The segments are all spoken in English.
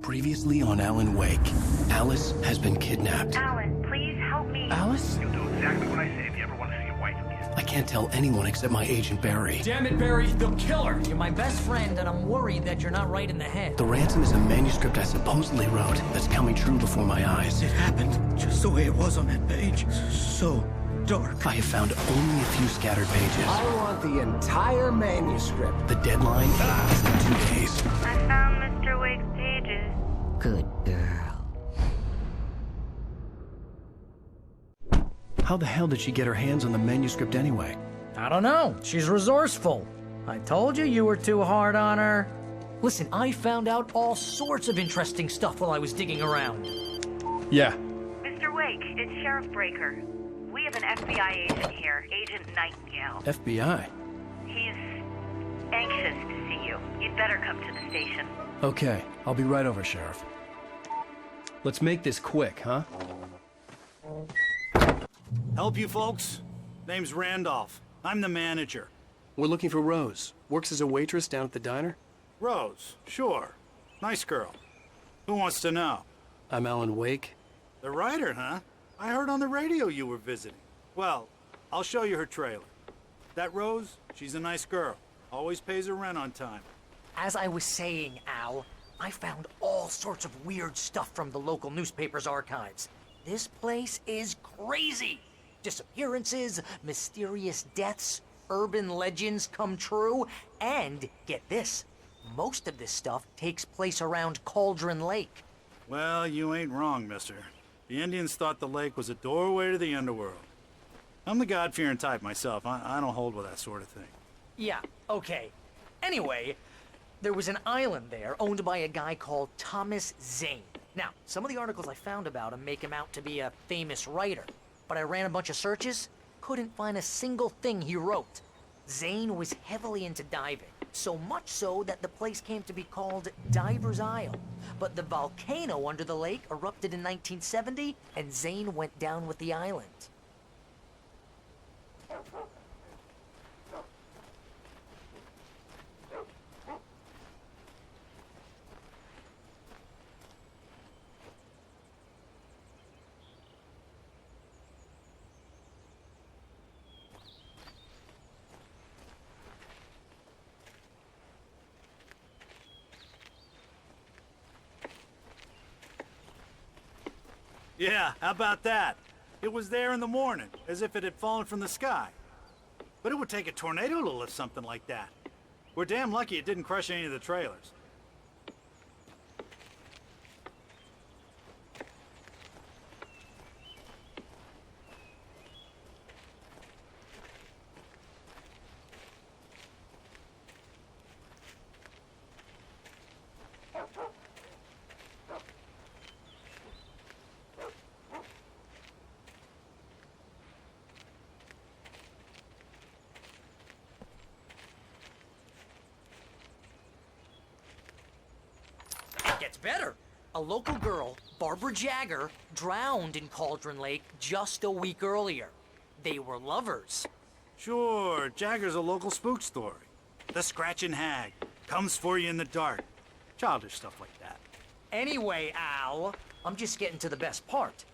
Previously on Alan Wake, Alice has been kidnapped. Alan, please help me. Alice? You'll do exactly what I say if you ever want to see your wife again. I can't tell anyone except my agent Barry. Damn it, Barry, they'll kill her! You're my best friend, and I'm worried that you're not right in the head. The ransom is a manuscript I supposedly wrote that's coming true before my eyes. It happened just the way it was on that page. So dark. I have found only a few scattered pages. I want the entire manuscript. The deadline is in 2 days. I found Mr. Wake's pages. Good girl. How the hell did she get her hands on the manuscript anyway? I don't know. She's resourceful. I told you were too hard on her. Listen, I found out all sorts of interesting stuff while I was digging around. Yeah. Mr. Wake, it's Sheriff Breaker. We have an FBI agent here, Agent Nightingale. FBI? He's anxious to see you. You'd better come to the station. Okay, I'll be right over, Sheriff. Let's make this quick, huh? Help you folks? Name's Randolph. I'm the manager. We're looking for Rose. Works as a waitress down at the diner. Rose, sure. Nice girl. Who wants to know? I'm Alan Wake. The writer, huh? I heard on the radio you were visiting. Well, I'll show you her trailer. That Rose, she's a nice girl. Always pays her rent on time. As I was saying, Al, I found all sorts of weird stuff from the local newspaper's archives. This place is crazy. Disappearances, mysterious deaths, urban legends come true, and get this, most of this stuff takes place around Cauldron Lake. Well, you ain't wrong, mister. The Indians thought the lake was a doorway to the underworld. I'm the God-fearing type myself. I don't hold with that sort of thing. Yeah, okay. Anyway, there was an island there owned by a guy called Thomas Zane. Now, some of the articles I found about him make him out to be a famous writer, but I ran a bunch of searches, couldn't find a single thing he wrote. Zane was heavily into diving, so much so that the place came to be called Diver's Isle. But the volcano under the lake erupted in 1970, and Zane went down with the island. Yeah, how about that? It was there in the morning, as if it had fallen from the sky. But it would take a tornado to lift something like that. We're damn lucky it didn't crush any of the trailers. Gets better. A local girl, Barbara Jagger, drowned in Cauldron Lake just a week earlier. They were lovers. Sure, Jagger's a local spook story. The Scratching Hag comes for you in the dark. Childish stuff like that. Anyway, Al, I'm just getting to the best part.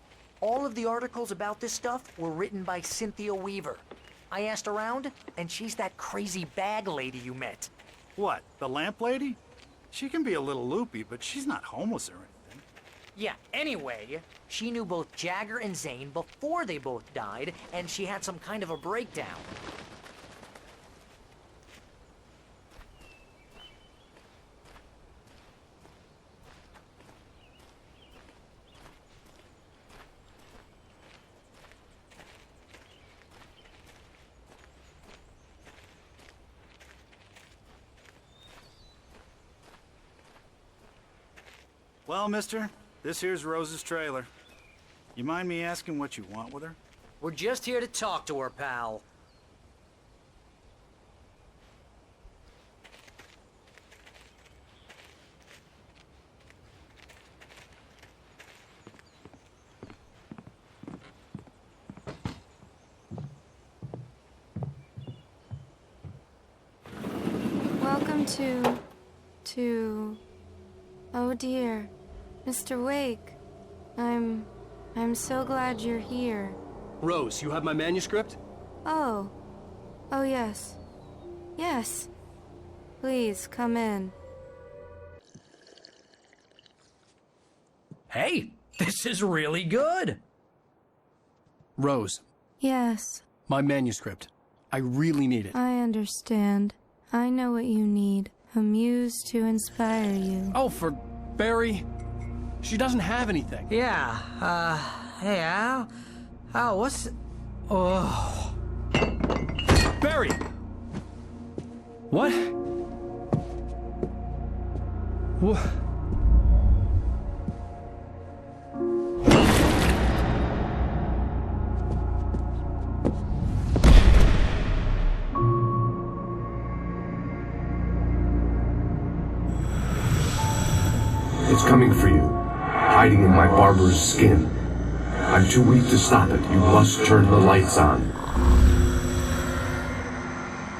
All of the articles about this stuff were written by Cynthia Weaver. I asked around, and she's that crazy bag lady you met. What, the lamp lady? She can be a little loopy, but she's not homeless or anything. Yeah, anyway, she knew both Jagger and Zane before they both died, and she had some kind of a breakdown. Well, mister, this here's Rose's trailer. You mind me asking what you want with her? We're just here to talk to her, pal. Welcome to... Oh dear. Mr. Wake, I'm so glad you're here. Rose, you have my manuscript? Oh. Oh, yes. Yes. Please, come in. Hey, this is really good. Rose, Yes, my manuscript. I really need it. I understand. I know what you need. A muse to inspire you. Oh, for Barry? She doesn't have anything. Yeah, hey, Al? Al, what's... Oh... Barry! What? What? It's coming for you, hiding in my barber's skin. I'm too weak to stop it. You must turn the lights on.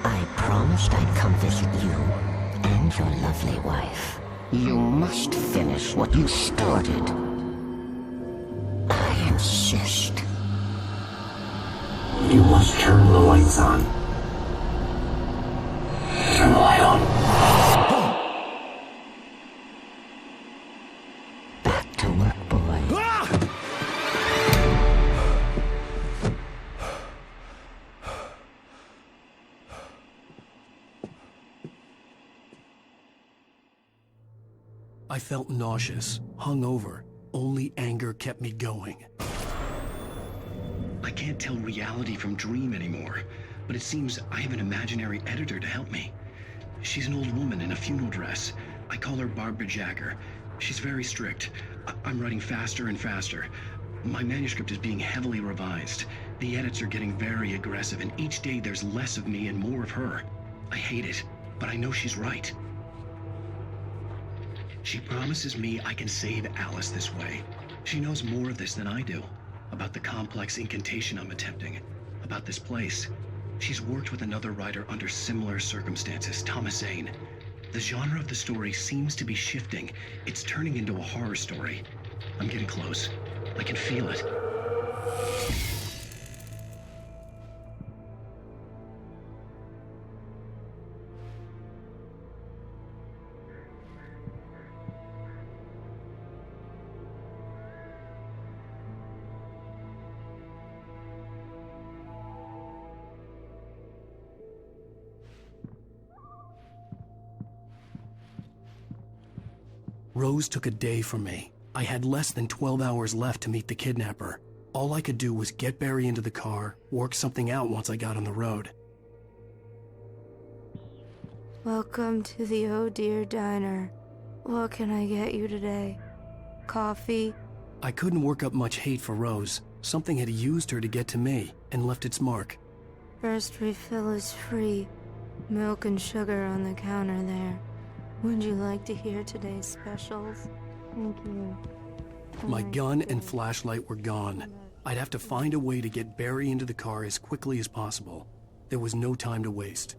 I promised I'd come visit you and your lovely wife. You must finish what you started. I insist. You must turn the lights on. Turn the light on. Back to work, boy. I felt nauseous, hungover. Only anger kept me going. I can't tell reality from dream anymore, but it seems I have an imaginary editor to help me. She's an old woman in a funeral dress. I call her Barbara Jagger. She's very strict. I'm writing faster and faster. My manuscript is being heavily revised. The edits are getting very aggressive, and each day there's less of me and more of her. I hate it, but I know she's right. She promises me I can save Alice this way. She knows more of this than I do. About the complex incantation I'm attempting. About this place. She's worked with another writer under similar circumstances, Thomas Zane. The genre of the story seems to be shifting. It's turning into a horror story. I'm getting close. I can feel it. Rose took a day from me. I had less than 12 hours left to meet the kidnapper. All I could do was get Barry into the car, work something out once I got on the road. Welcome to the Oh Dear Diner. What can I get you today? Coffee? I couldn't work up much hate for Rose. Something had used her to get to me and left its mark. First refill is free. Milk and sugar on the counter there. Would you like to hear today's specials? Thank you. My gun and flashlight were gone. I'd have to find a way to get Barry into the car as quickly as possible. There was no time to waste.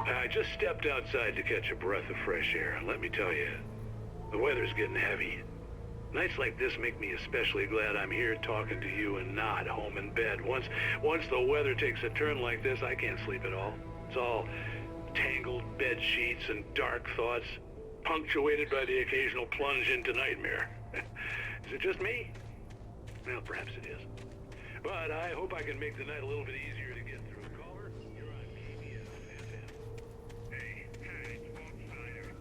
I just stepped outside to catch a breath of fresh air. Let me tell you, the weather's getting heavy. Nights like this make me especially glad I'm here talking to you and not home in bed. Once the weather takes a turn like this, I can't sleep at all. It's all tangled bed sheets and dark thoughts, punctuated by the occasional plunge into nightmare. Is it just me? Well, perhaps it is. But I hope I can make the night a little bit easier to get through. Caller, you're on PBS. Hey, it's Walt Snyder.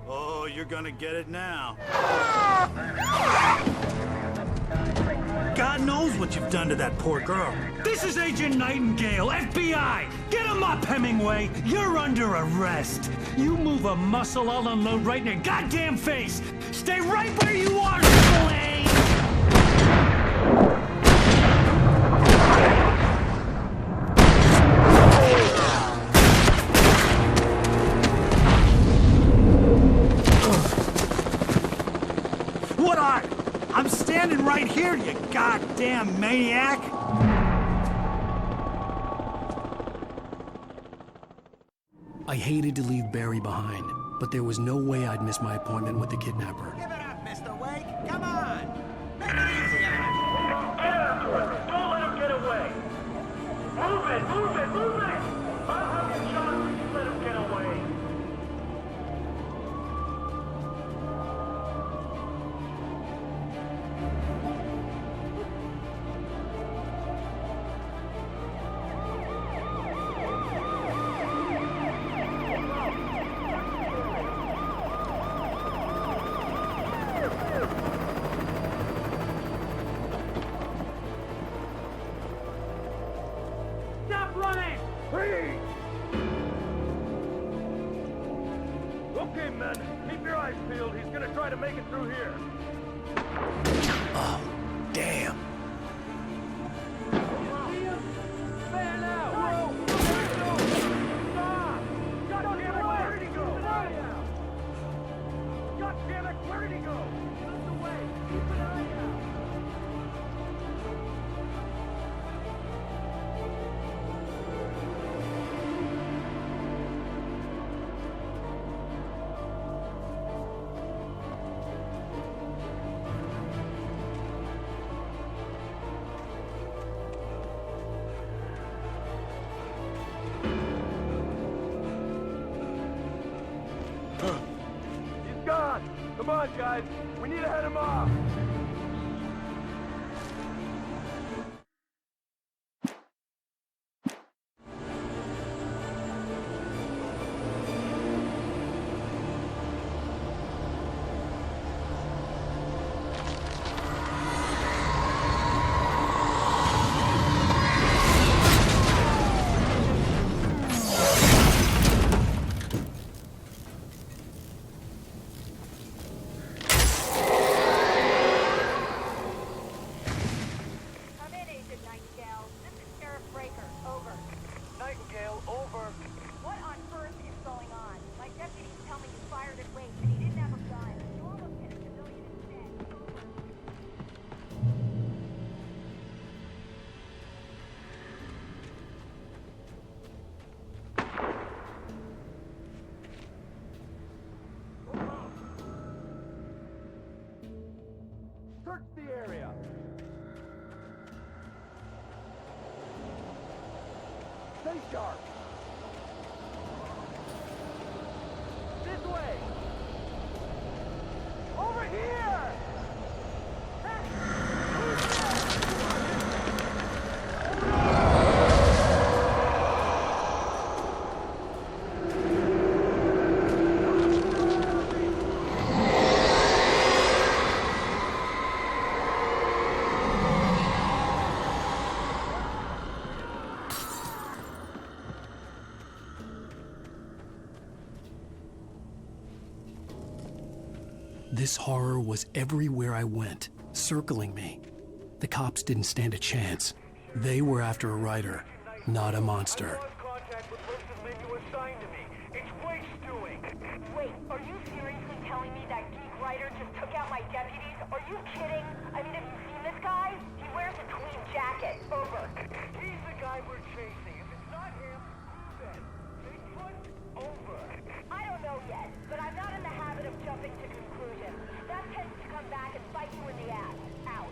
Oh, you're gonna get it now. God knows what you've done to that poor girl. This is Agent Nightingale, FBI! Get him up, Hemingway! You're under arrest! You move a muscle, I'll unload right in your goddamn face! Stay right where you are, Slade! What are? I'm standing right here, you goddamn maniac! I hated to leave Barry behind, but there was no way I'd miss my appointment with the kidnapper. Give it up, Mr. Wake! Come on! Make it easy on him! Get after him! Don't let him get away! Move it! Move it! Move it! I'll have you shot if you let him get away! Stop running! Freeze! Okay, men. Keep your eyes peeled. He's gonna try to make it through here. Oh, damn. Man out! Whoa! Stop! God damn it, where'd he go? God damn it, where'd he go? Out the way! Keep an eye out! He's gone! Come on, guys! We need to head him off! Come in, Agent Nightingale. This is Sheriff Breaker. Over. Nightingale, over. What on earth is going on? My deputies tell me you fired at Wake and he didn't have a gun. You almost hit a civilian instead. Search the area. Stay sharp. This way. Over here. This horror was everywhere I went, circling me. The cops didn't stand a chance. They were after a writer, not a monster. I lost contact with most of the men you assigned to me. It's Wake's doing. Wait, are you seriously telling me that geek writer just took out my deputies? Are you kidding? I mean, have you seen this guy? He wears a tweed jacket. Over. He's the guy we're chasing. If it's not him, who then? Bigfoot? Over. I don't know yet, but I'm not in the habit of jumping to conclusions. That tends to come back and bite you in the ass. Out.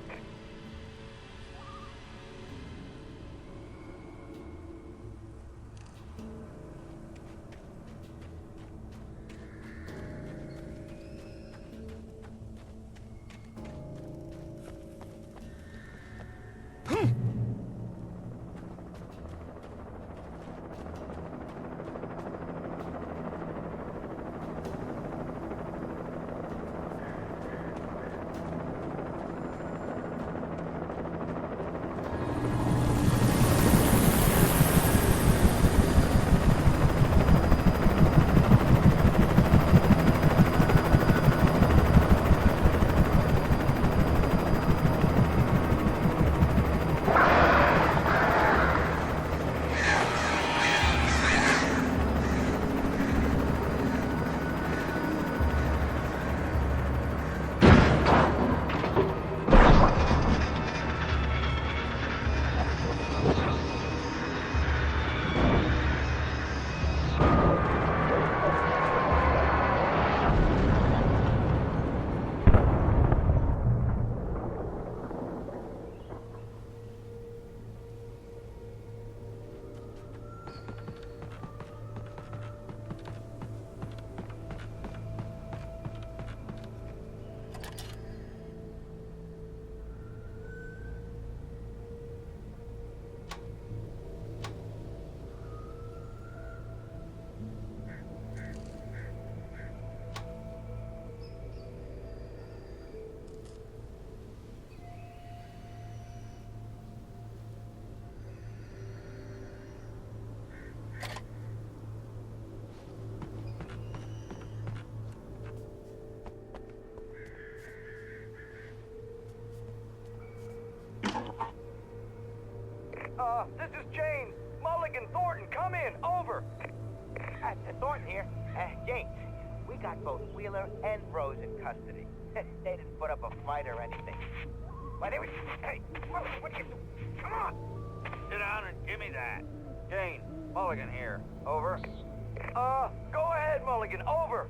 This is James. Mulligan, Thornton, come in. Over. Thornton here. James, we got both Wheeler and Rose in custody. They didn't put up a fight or anything. Why, they were... Hey, Mulligan, what are you doing? Come on! Sit down and give me that. Jane, Mulligan here. Over. Go ahead, Mulligan. Over.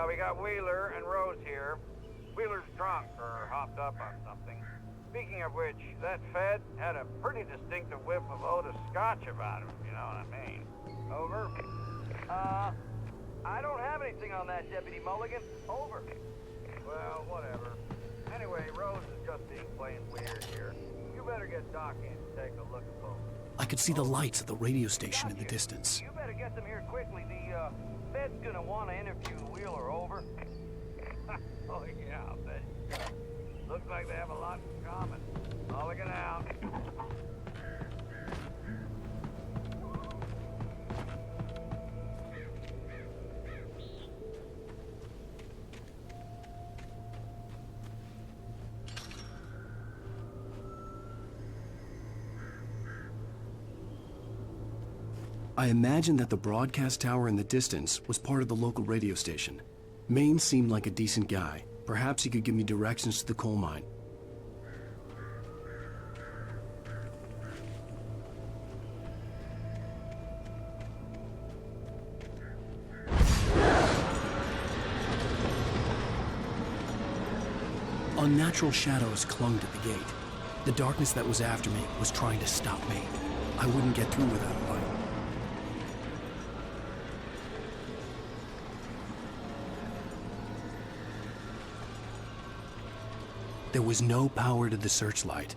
We got Wheeler and Rose here. Wheeler's drunk or hopped up on something. Speaking of which, that Fed had a pretty distinctive whiff of Otis Scotch about him, if you know what I mean. Over. I don't have anything on that, Deputy Mulligan. Over. Well, whatever. Anyway, Rose is just being plain weird here. You better get Doc in and take a look at both. I could see the lights of the radio station in the distance. You better get them here quickly. The Fed's gonna want to interview Wheeler. Over. Oh, yeah, I'll bet. Looks like they have a lot in common. Mulligan out. I imagined that the broadcast tower in the distance was part of the local radio station. Maine seemed like a decent guy. Perhaps he could give me directions to the coal mine. Unnatural shadows clung to the gate. The darkness that was after me was trying to stop me. I wouldn't get through without a light. There was no power to the searchlight.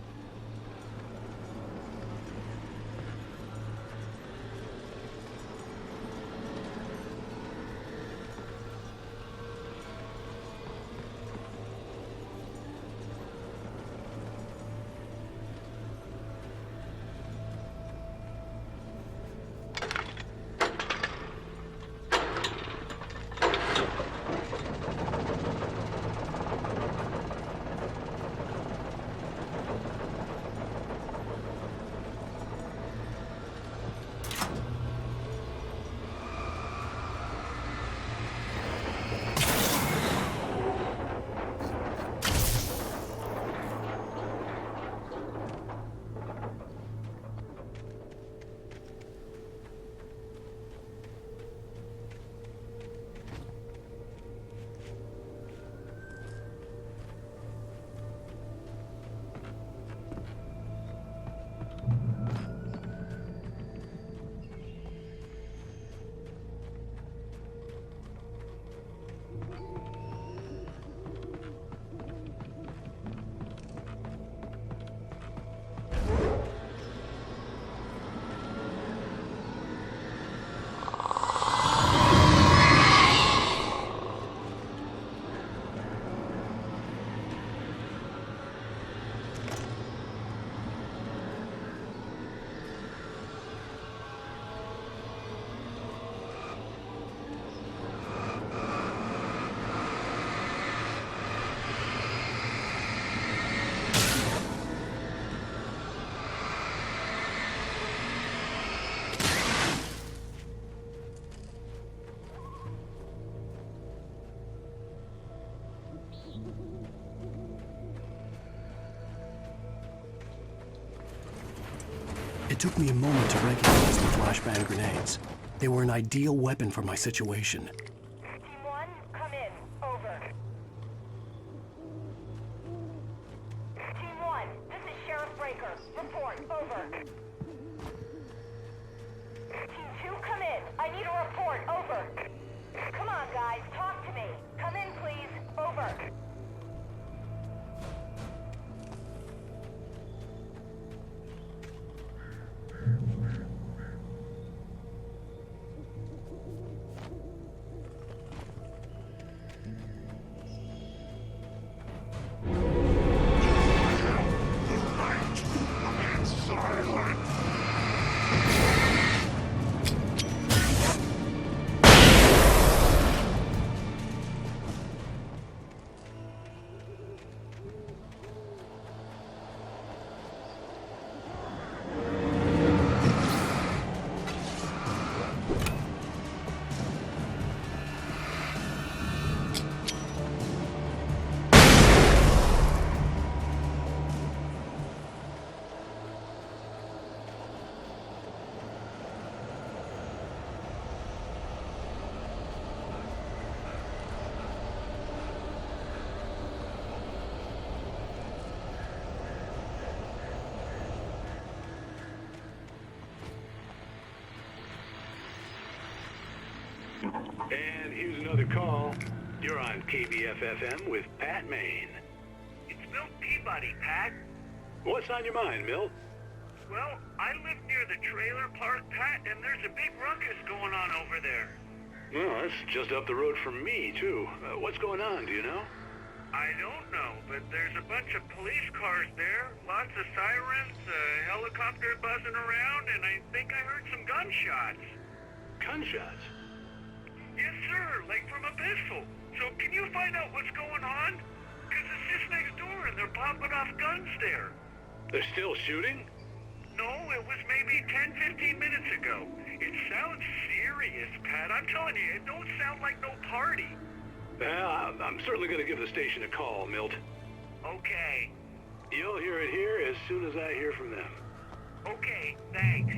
It took me a moment to recognize the flashbang grenades. They were an ideal weapon for my situation. Team 1, come in. Over. Team 1, this is Sheriff Breaker. Report. Over. Team 2, come in. I need a report. Over. Come on, guys. Talk to me. Come in, please. Over. And here's another call. You're on KBF-FM with Pat Maine. It's Milt Peabody, Pat. What's on your mind, Milt? Well, I live near the trailer park, Pat, and there's a big ruckus going on over there. Well, that's just up the road from me, too. What's going on, do you know? I don't know, but there's a bunch of police cars there, lots of sirens, a helicopter buzzing around, and I think I heard some gunshots. Gunshots? Yes, sir, like from a pistol. So can you find out what's going on? Because it's just next door and they're popping off guns there. They're still shooting? No, it was maybe 10, 15 minutes ago. It sounds serious, Pat. I'm telling you, it don't sound like no party. Well, I'm certainly going to give the station a call, Milt. Okay. You'll hear it here as soon as I hear from them. Okay, thanks.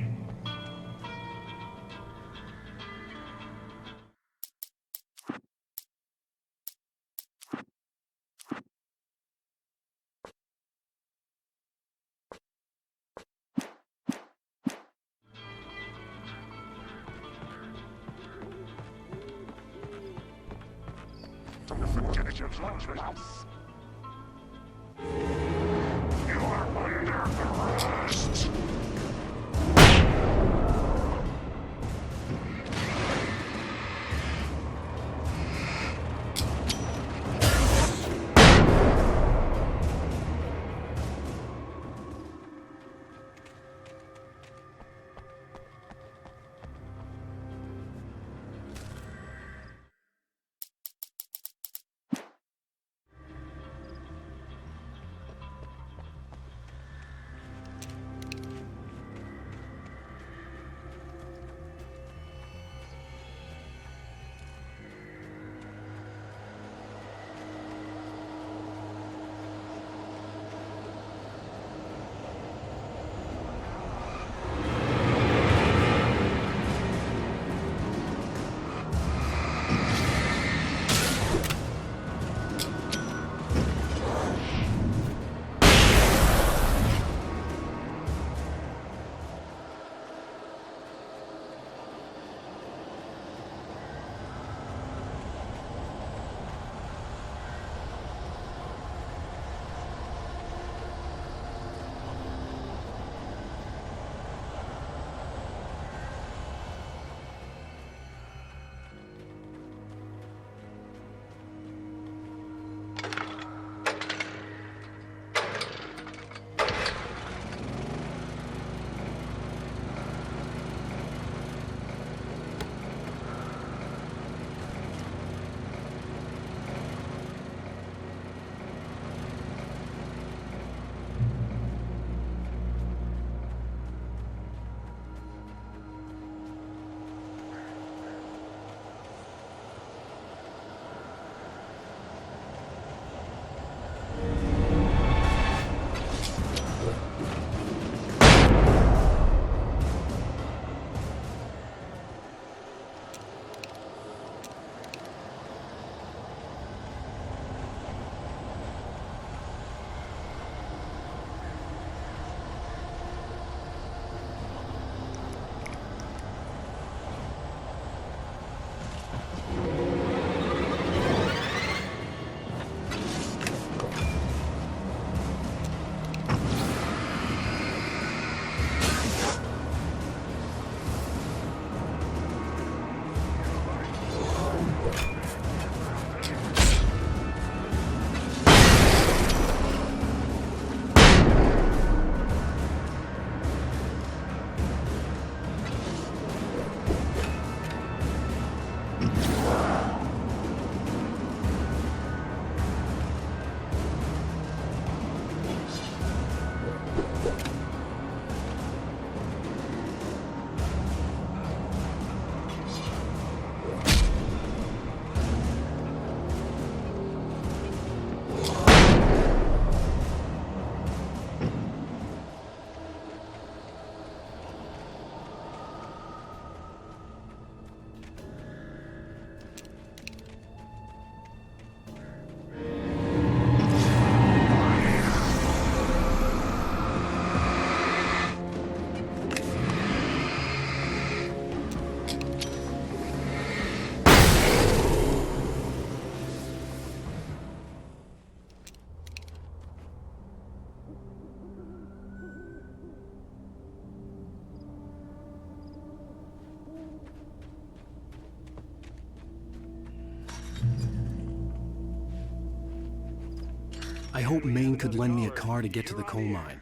I hope Maine could lend me a car to get to the coal mine.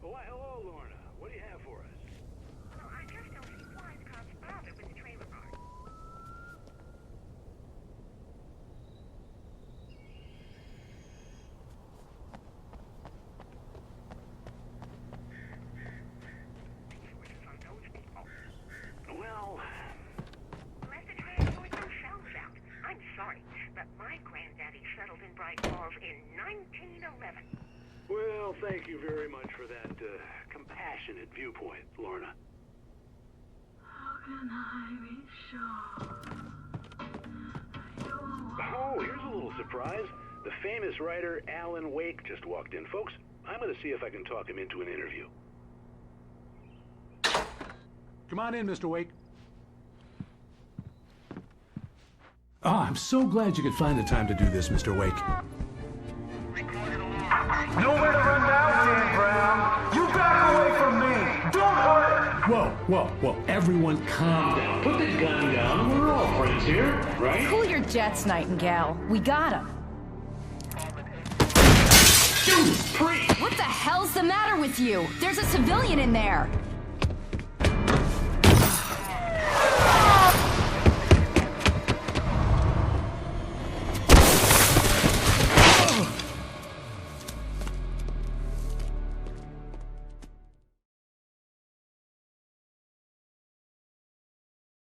Why, hello, Lorna. What do you have for us? Well, I just don't see why the cops bothered with the trailer park. Well, Let the transport themselves out. I'm sorry, but my granddaddy settled in Bright Falls in 1911. well, thank you very much for that compassionate viewpoint, Lorna. How can I be sure? Oh, here's a little surprise. The famous writer Alan Wake just walked in. Folks, I'm going to see if I can talk him into an interview. Come on in, Mr. Wake. I'm so glad you could find the time to do this, Mr. Wake. Nowhere to run now, Dan Brown. You back away from me. Don't hurt. Whoa. Everyone calm down. Put the gun down. We're all friends here, right? Cool your jets, Nightingale. We got him. Shoot, priest! What the hell's the matter with you? There's a civilian in there.